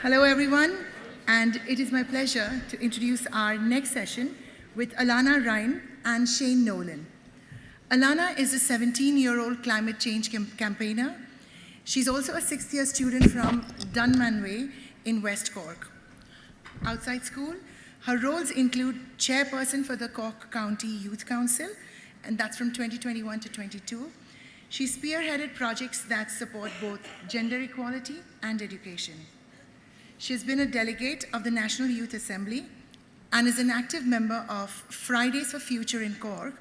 Hello, everyone, and it is my pleasure to introduce our next session with Alannah Wrynn and Shane Nolan. Alannah is a 17-year-old climate change campaigner. She's also a sixth-year student from Dunmanway in West Cork. Outside school, her roles include chairperson for the Cork County Youth Council, and that's from 2021 to 22. She spearheaded projects that support both gender equality and education. She has been a delegate of the National Youth Assembly and is an active member of Fridays for Future in Cork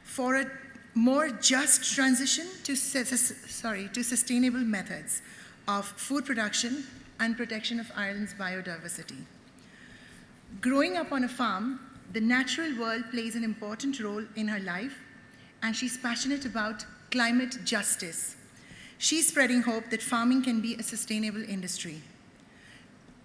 for a more just transition to sustainable methods of food production and protection of Ireland's biodiversity. Growing up on a farm, the natural world plays an important role in her life, and she's passionate about climate justice. She's spreading hope that farming can be a sustainable industry.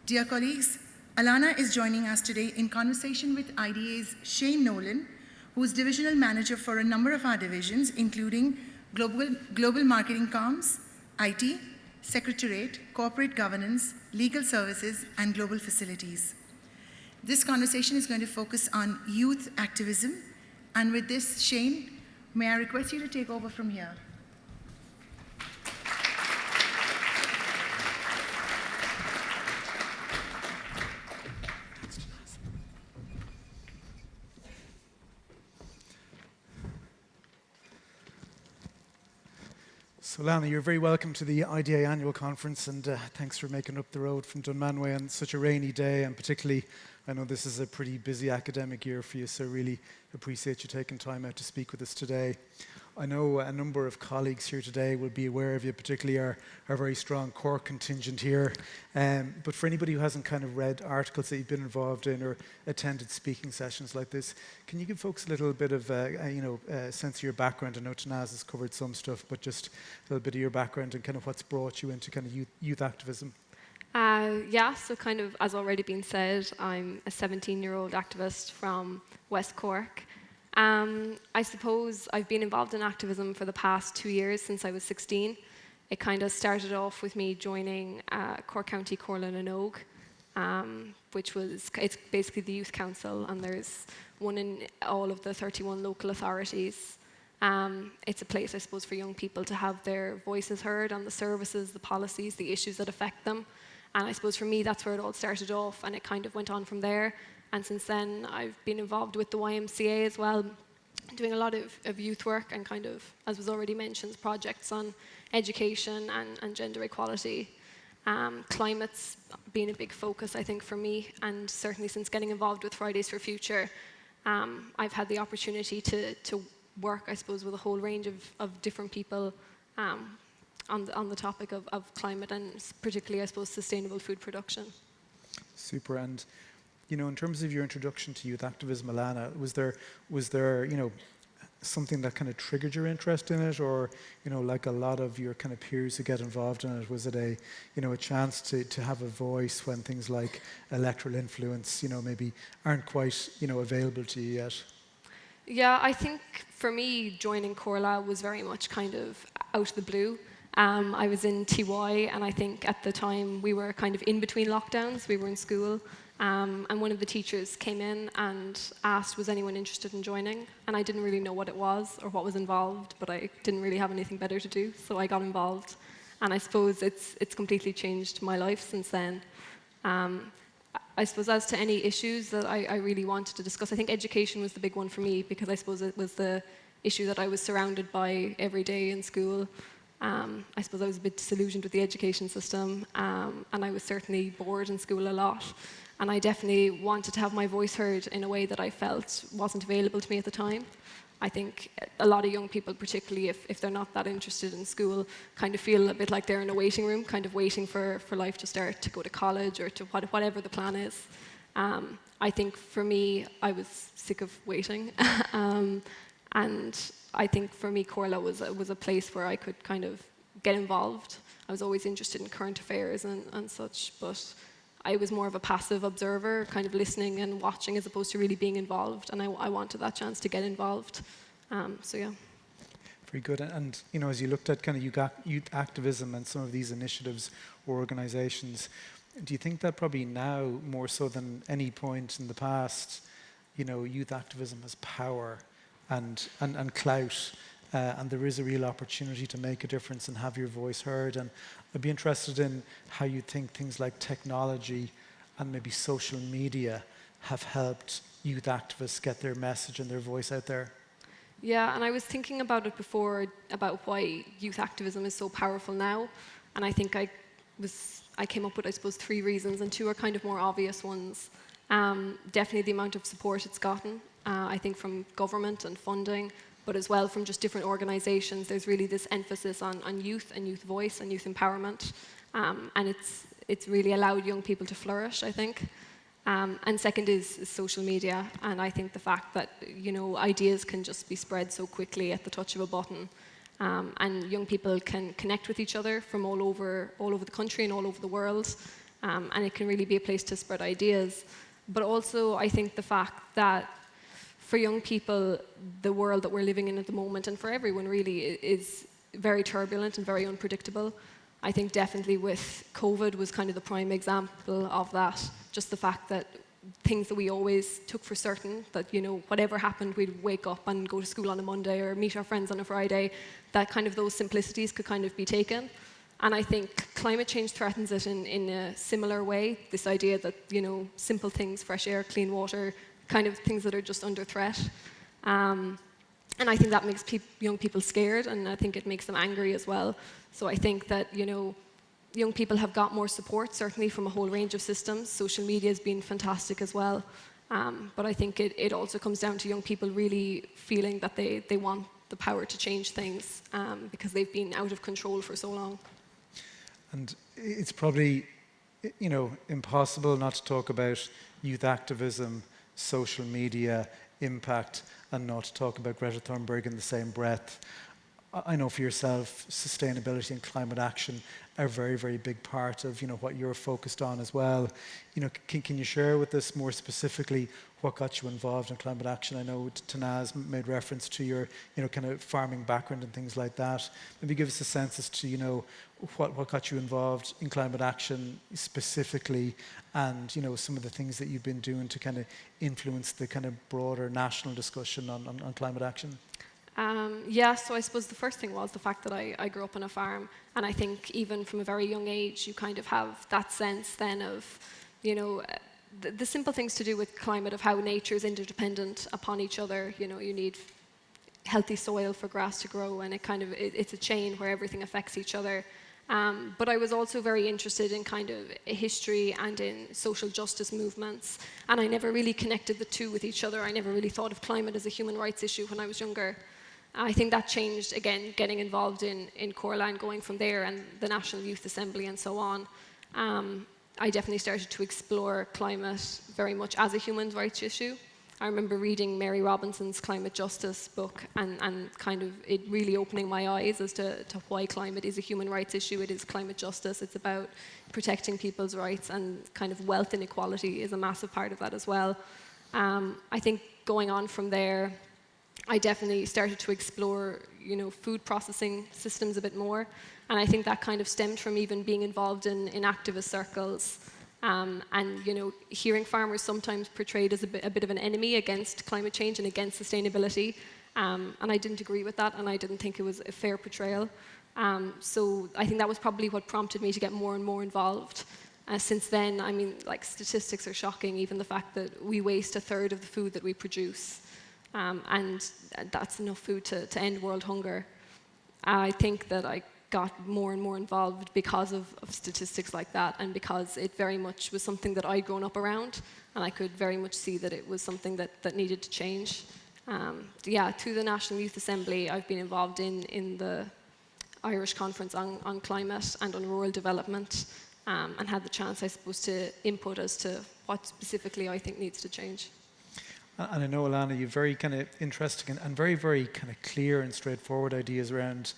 Dear colleagues, Alannah is joining us today in conversation with IDA's Shane Nolan, who is divisional manager for a number of our divisions, including Global Marketing Comms, IT, Secretariat, Corporate Governance, Legal Services, and Global Facilities. This conversation is going to focus on youth activism. And with this, Shane, may I request you to take over from here? So Alannah, you're very welcome to the IDA annual conference, and thanks for making up the road from Dunmanway on such a rainy day, and particularly, I know this is a pretty busy academic year for you, so really appreciate you taking time out to speak with us today. I know a number of colleagues here today will be aware of you, particularly our very strong Cork contingent here. But for anybody who hasn't kind of read articles that you've been involved in or attended speaking sessions like this, can you give folks a little bit of a sense of your background? I know Tanaz has covered some stuff, but just a little bit of your background and kind of what's brought you into kind of youth activism. So kind of, as already been said, I'm a 17-year-old activist from West Cork. I suppose I've been involved in activism for the past 2 years since I was 16. It kind of started off with me joining Cork County Corlin and Og, it's basically the youth council, and there's one in all of the 31 local authorities. It's a place, I suppose, for young people to have their voices heard on the services, the policies, the issues that affect them. And I suppose for me, that's where it all started off, and it kind of went on from there. And since then, I've been involved with the YMCA as well, doing a lot of youth work and kind of, as was already mentioned, projects on education and gender equality. Climate's been a big focus, I think, for me, and certainly since getting involved with Fridays for Future, I've had the opportunity to work, I suppose, with a whole range of different people on the topic of climate and particularly, I suppose, sustainable food production. Super. And in terms of your introduction to youth activism, Alannah, was there something that kind of triggered your interest in it, or like a lot of your kind of peers who get involved in it, was it a chance to have a voice when things like electoral influence maybe aren't quite available to you yet? Yeah, I think for me joining Corla was very much kind of out of the blue. I was in TY, and I think at the time we were kind of in between lockdowns. We were in school. And one of the teachers came in and asked, was anyone interested in joining? And I didn't really know what it was or what was involved, but I didn't really have anything better to do, so I got involved. And I suppose it's completely changed my life since then. I suppose as to any issues that I really wanted to discuss, I think education was the big one for me, because I suppose it was the issue that I was surrounded by every day in school. I suppose I was a bit disillusioned with the education system, and I was certainly bored in school a lot. And I definitely wanted to have my voice heard in a way that I felt wasn't available to me at the time. I think a lot of young people, particularly if they're not that interested in school, kind of feel a bit like they're in a waiting room, kind of waiting for life to start, to go to college or to whatever the plan is. I think for me, I was sick of waiting. And I think for me, Corla was a place where I could kind of get involved. I was always interested in current affairs and such, but I was more of a passive observer, kind of listening and watching as opposed to really being involved. And I wanted that chance to get involved. So yeah. Very good. And as you looked at kind of youth activism and some of these initiatives or organizations, do you think that probably now, more so than any point in the past, youth activism has power and clout, and there is a real opportunity to make a difference and have your voice heard? And I'd be interested in how you think things like technology and maybe social media have helped youth activists get their message and their voice out there. Yeah, and I was thinking about it before, about why youth activism is so powerful now. And I think I came up with, I suppose, 3 reasons, and 2 are kind of more obvious ones. Definitely the amount of support it's gotten, I think from government and funding, but as well from just different organizations. There's really this emphasis on youth and youth voice and youth empowerment. And it's really allowed young people to flourish, I think. And second is social media, and I think the fact that ideas can just be spread so quickly at the touch of a button, and young people can connect with each other from all over the country and all over the world, and it can really be a place to spread ideas. But also, I think the fact that for young people, the world that we're living in at the moment, and for everyone really, is very turbulent and very unpredictable. I think definitely with COVID was kind of the prime example of that. Just the fact that things that we always took for certain, that whatever happened, we'd wake up and go to school on a Monday or meet our friends on a Friday, that kind of those simplicities could kind of be taken. And I think climate change threatens it in a similar way. This idea that simple things, fresh air, clean water, kind of things that are just under threat. And I think that makes young people scared, and I think it makes them angry as well. So I think that, young people have got more support, certainly from a whole range of systems. Social media has been fantastic as well. But I think it also comes down to young people really feeling that they want the power to change things, because they've been out of control for so long. And it's probably, impossible not to talk about youth activism, social media, impact, and not to talk about Greta Thunberg in the same breath. I know for yourself, sustainability and climate action are a very, very big part of what you're focused on as well. Can you share with us more specifically what got you involved in climate action? I know Tanaz made reference to your kind of farming background and things like that. Maybe give us a sense as to what got you involved in climate action specifically, and some of the things that you've been doing to kind of influence the kind of broader national discussion on climate action. Yeah, so I suppose the first thing was the fact that I grew up on a farm, and I think even from a very young age you kind of have that sense then of the simple things to do with climate, of how nature is interdependent upon each other. You need healthy soil for grass to grow, and it's a chain where everything affects each other. But I was also very interested in kind of history and in social justice movements, and I never really connected the two with each other. I never really thought of climate as a human rights issue when I was younger. I think that changed, again, getting involved in Corla and going from there, and the National Youth Assembly and so on. I definitely started to explore climate very much as a human rights issue. I remember reading Mary Robinson's Climate Justice book, and kind of it really opening my eyes as to why climate is a human rights issue. It is climate justice. It's about protecting people's rights, and kind of wealth inequality is a massive part of that as well. I think going on from there, I definitely started to explore, food processing systems a bit more. And I think that kind of stemmed from even being involved in activist circles. And hearing farmers sometimes portrayed as a bit of an enemy against climate change and against sustainability. And I didn't agree with that, and I didn't think it was a fair portrayal. So I think that was probably what prompted me to get more and more involved. Since then, statistics are shocking, even the fact that we waste 1/3 of the food that we produce. And that's enough food to end world hunger. I think that I got more and more involved because of statistics like that, and because it very much was something that I'd grown up around, and I could very much see that it was something that needed to change. Through the National Youth Assembly, I've been involved in the Irish Conference on Climate and on Rural Development, and had the chance, I suppose, to input as to what specifically I think needs to change. And I know, Alannah, you've very kind of interesting and very, very kind of clear and straightforward ideas around,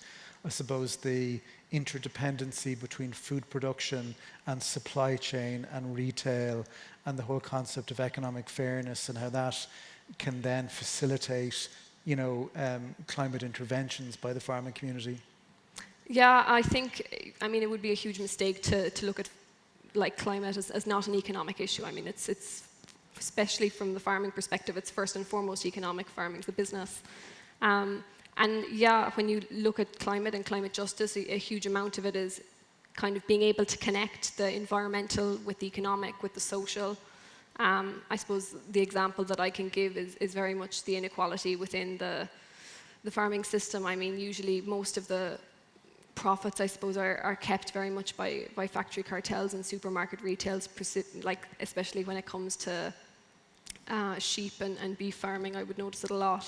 I suppose, the interdependency between food production and supply chain and retail, and the whole concept of economic fairness, and how that can then facilitate, climate interventions by the farming community. Yeah, I think, it would be a huge mistake to look at like climate as not an economic issue. I mean, it's especially from the farming perspective, it's first and foremost economic. Farming is a business. And yeah, when you look at climate and climate justice, a huge amount of it is kind of being able to connect the environmental with the economic, with the social. I suppose the example that I can give is very much the inequality within the farming system. I mean, usually most of the profits, I suppose, are kept very much by factory cartels and supermarket retails, like especially when it comes to sheep and beef farming. I would notice it a lot.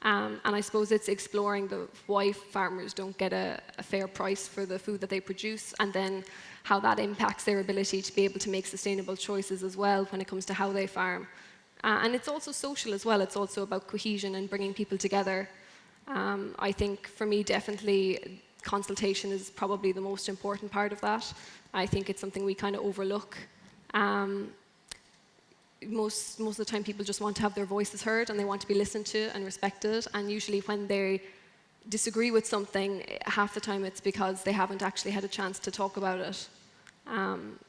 And I suppose it's exploring why farmers don't get a fair price for the food that they produce, and then how that impacts their ability to be able to make sustainable choices as well when it comes to how they farm. And it's also social as well. It's also about cohesion and bringing people together. I think for me, definitely, consultation is probably the most important part of that. I think it's something we kind of overlook. Most of the time people just want to have their voices heard and they want to be listened to and respected, and usually when they disagree with something, half the time it's because they haven't actually had a chance to talk about it.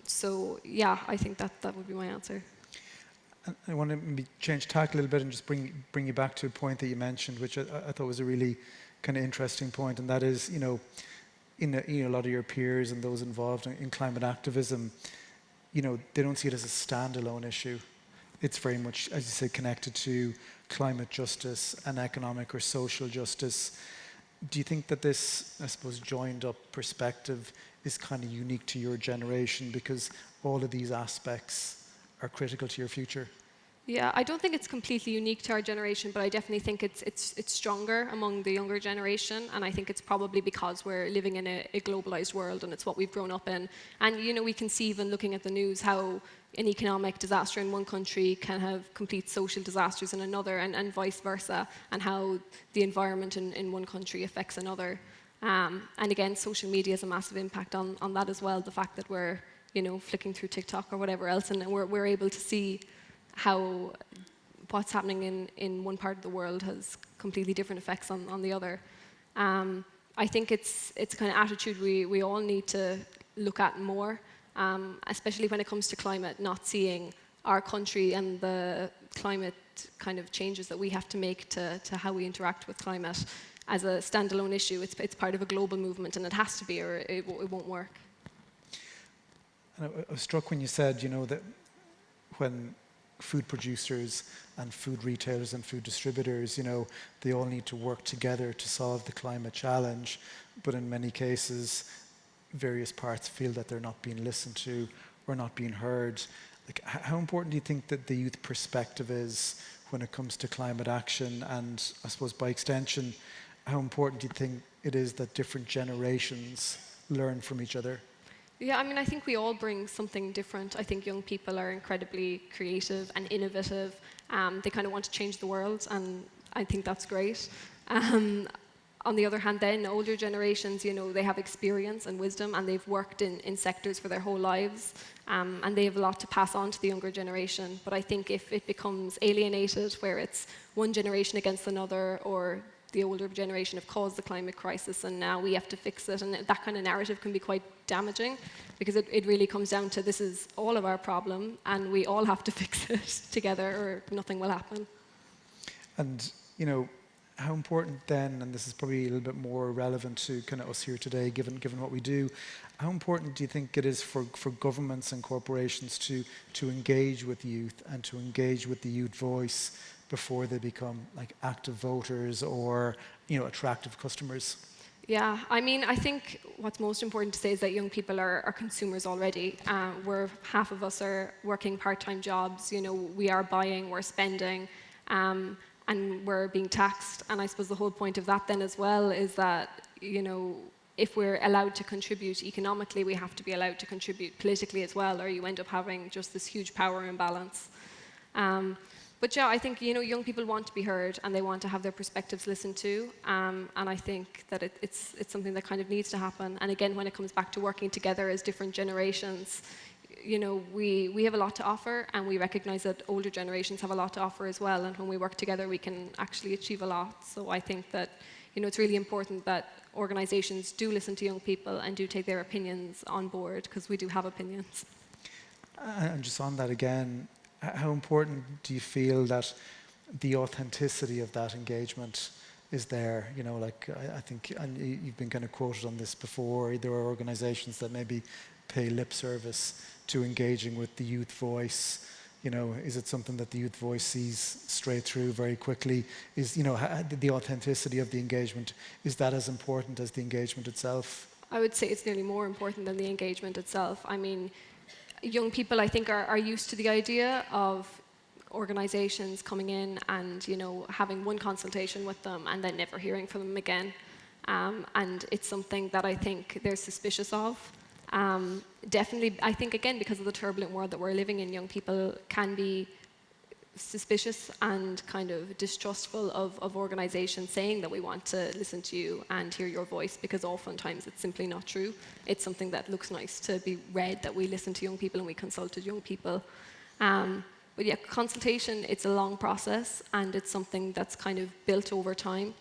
So yeah, I think that would be my answer. I want to maybe change tack a little bit and just bring you back to a point that you mentioned, which I thought was a really kind of interesting point, and that is, in a lot of your peers and those involved in climate activism, they don't see it as a standalone issue. It's very much, as you say, connected to climate justice and economic or social justice. Do you think that this, I suppose, joined up perspective is kind of unique to your generation because all of these aspects are critical to your future? Yeah, I don't think it's completely unique to our generation, but I definitely think it's stronger among the younger generation, and I think it's probably because we're living in a globalized world and it's what we've grown up in. And we can see, even looking at the news, how an economic disaster in one country can have complete social disasters in another, and vice versa, and how the environment in one country affects another. And again, social media has a massive impact on that as well. The fact that we're flicking through TikTok or whatever else, and we're able to see how what's happening in one part of the world has completely different effects on the other. I think it's a kind of attitude we all need to look at more, especially when it comes to climate, not seeing our country and the climate kind of changes that we have to make to how we interact with climate as a standalone issue. It's part of a global movement, and it has to be, or it won't work. And I was struck when you said, that when food producers and food retailers and food distributors, they all need to work together to solve the climate challenge, but in many cases, various parts feel that they're not being listened to or not being heard. Like, how important do you think that the youth perspective is when it comes to climate action? And I suppose by extension, how important do you think it is that different generations learn from each other? Yeah, I mean, I think we all bring something different. I think young people are incredibly creative and innovative. They kind of want to change the world, and I think that's great. On the other hand, then, older generations, they have experience and wisdom, and they've worked in sectors for their whole lives, and they have a lot to pass on to the younger generation. But I think if it becomes alienated, where it's one generation against another, or the older generation have caused the climate crisis and now we have to fix it, and that kind of narrative can be quite damaging, because it really comes down to, this is all of our problem and we all have to fix it together or nothing will happen. And how important then, and this is probably a little bit more relevant to kind of us here today, given what we do, how important do you think it is for governments and corporations to engage with youth and to engage with the youth voice before they become like active voters or attractive customers? Yeah, I mean, I think what's most important to say is that young people are consumers already. Half of us are working part-time jobs. We are buying, we're spending, and we're being taxed. And I suppose the whole point of that then as well is that if we're allowed to contribute economically, we have to be allowed to contribute politically as well, or you end up having just this huge power imbalance. But yeah, I think young people want to be heard and they want to have their perspectives listened to, and I think that it's something that kind of needs to happen. And again, when it comes back to working together as different generations, we have a lot to offer, and we recognise that older generations have a lot to offer as well. And when we work together, we can actually achieve a lot. So I think that it's really important that organisations do listen to young people and do take their opinions on board, because we do have opinions. And just on that again, how important do you feel that the authenticity of that engagement is there? You know, like I think, and you've been kind of quoted on this before, there are organizations that maybe pay lip service to engaging with the youth voice. You know, is it something that the youth voice sees straight through very quickly? Is, you know, the authenticity of the engagement, is that as important as the engagement itself? I would say it's nearly more important than the engagement itself. I mean, young people, I think, are used to the idea of organizations coming in and, you know, having one consultation with them and then never hearing from them again. And it's something that I think they're suspicious of. Definitely, I think, again, because of the turbulent world that we're living in, young people can be suspicious and kind of distrustful of organizations saying that we want to listen to you and hear your voice, because oftentimes it's simply not true. It's something that looks nice to be read, that we listen to young people and we consulted young people. But yeah, consultation, it's a long process, and it's something that's kind of built over time.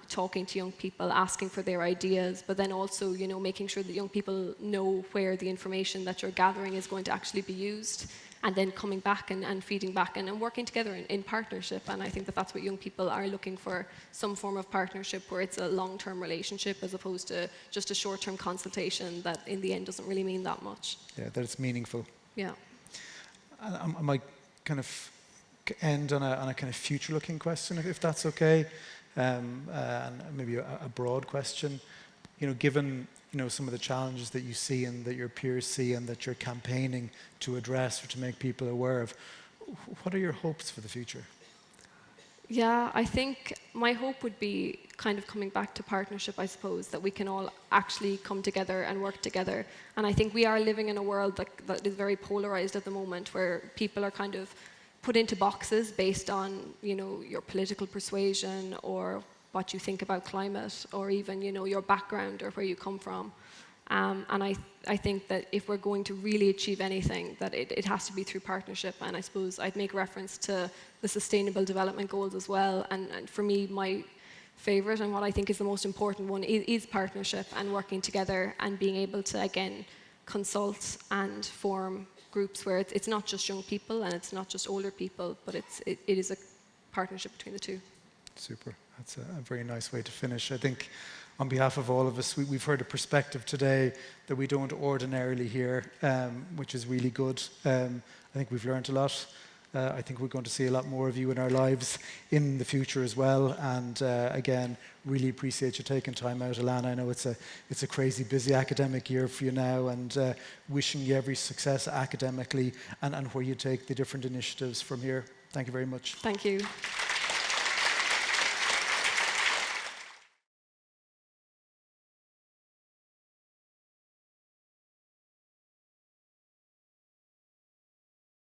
Talking to young people, asking for their ideas, but then also, you know, making sure that young people know where the information that you're gathering is going to actually be used, and then coming back and feeding back and working together in partnership. And I think that that's what young people are looking for, some form of partnership where it's a long-term relationship as opposed to just a short-term consultation that in the end doesn't really mean that much. Yeah, that it's meaningful. Yeah. I might kind of end on a kind of future-looking question, if that's okay. And maybe a broad question, you know, given, you know, some of the challenges that you see and that your peers see and that you're campaigning to address or to make people aware of, what are your hopes for the future? Yeah, I think my hope would be kind of coming back to partnership, I suppose, that we can all actually come together and work together. And I think we are living in a world that is very polarized at the moment, where people are kind of put into boxes based on, you know, your political persuasion or what you think about climate, or even, you know, your background or where you come from. And I think that if we're going to really achieve anything, that it has to be through partnership. And I suppose I'd make reference to the Sustainable Development Goals as well. And for me, my favorite and what I think is the most important one is partnership and working together and being able to, again, consult and form groups where it's not just young people and it's not just older people, but it is a partnership between the two. Super. That's a very nice way to finish. I think on behalf of all of us, we've heard a perspective today that we don't ordinarily hear, which is really good. I think we've learned a lot. I think we're going to see a lot more of you in our lives in the future as well. And again, really appreciate you taking time out, Alannah. I know it's a crazy busy academic year for you now, and wishing you every success academically and where you take the different initiatives from here. Thank you very much. Thank you.